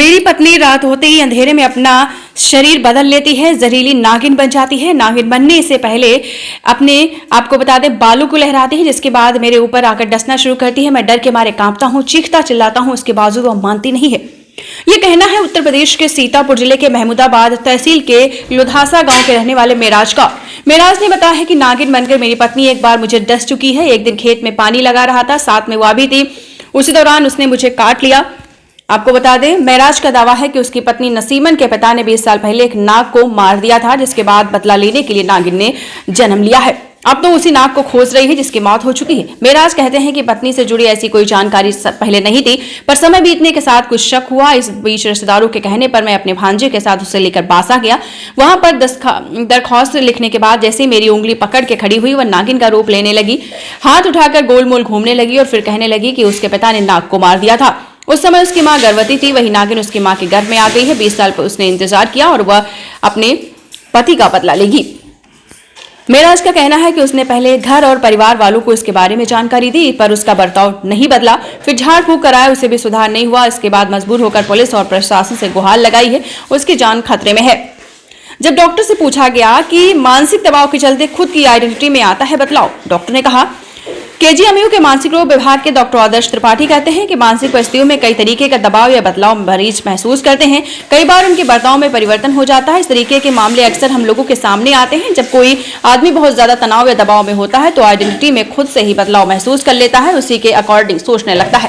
मेरी पत्नी रात होते ही अंधेरे में अपना शरीर बदल लेती है, जहरीली नागिन बन जाती है। नागिन बनने से पहले अपने आपको बता दें बालों को लहराती है, जिसके बाद मेरे ऊपर आकर डसना शुरू करती है। मैं डर के मारे कांपता हूं, चीखता चिल्लाता हूं, उसके बावजूद वो मानती नहीं है। ये कहना है उत्तर प्रदेश के सीतापुर जिले के महमूदाबाद तहसील के लुधासा गांव के रहने वाले मेराज का। मेराज ने बताया है कि नागिन बनकर मेरी पत्नी एक बार मुझे डस चुकी है। एक दिन खेत में पानी लगा रहा था, साथ में वो भी थी। उसी दौरान उसने मुझे काट लिया। आपको बता दें, मेराज का दावा है कि उसकी पत्नी नसीमन के पिता ने 20 साल पहले एक नाग को मार दिया था, जिसके बाद बदला लेने के लिए नागिन ने जन्म लिया है। अब तो उसी नाग को खोज रही है जिसकी मौत हो चुकी है। मेराज कहते हैं कि पत्नी से जुड़ी ऐसी कोई जानकारी पहले नहीं थी, पर समय बीतने के साथ कुछ शक हुआ। इस बीच रिश्तेदारों के कहने पर मैं अपने भांजे के साथ उसे लेकर बासा गया। वहां पर दरख्वास्त लिखने के बाद जैसे मेरी उंगली पकड़ के खड़ी हुई, वह नागिन का रूप लेने लगी, हाथ उठाकर गोलमोल घूमने लगी और फिर कहने लगी कि उसके पिता ने नाग को मार दिया था। उस समय उसकी मां गर्भवती थी। वही नागिन उसकी मां के गर्भ में आ गई है। 20 साल पर उसने इंतजार किया और वह अपने पति का बदला लेगी। मेराज का कहना है कि उसने पहले घर और परिवार वालों को इसके बारे में जानकारी दी, पर उसका बर्ताव नहीं बदला। फिर झाड़ फूंक कराया, उसे भी सुधार नहीं हुआ। इसके बाद मजबूर होकर पुलिस और प्रशासन से गुहार लगाई है। उसकी जान खतरे में है। जब डॉक्टर से पूछा गया कि मानसिक दबाव के चलते खुद की आइडेंटिटी में आता है बदलाव, डॉक्टर ने कहा, केजीएमयू के मानसिक रोग विभाग के डॉक्टर आदर्श त्रिपाठी कहते हैं कि मानसिक परिस्थितियों में कई तरीके का दबाव या बदलाव मरीज महसूस करते हैं। कई बार उनके बर्ताव में परिवर्तन हो जाता है। इस तरीके के मामले अक्सर हम लोगों के सामने आते हैं। जब कोई आदमी बहुत ज्यादा तनाव या दबाव में होता है तो आइडेंटिटी में खुद से ही बदलाव महसूस कर लेता है, उसी के अकॉर्डिंग सोचने लगता है।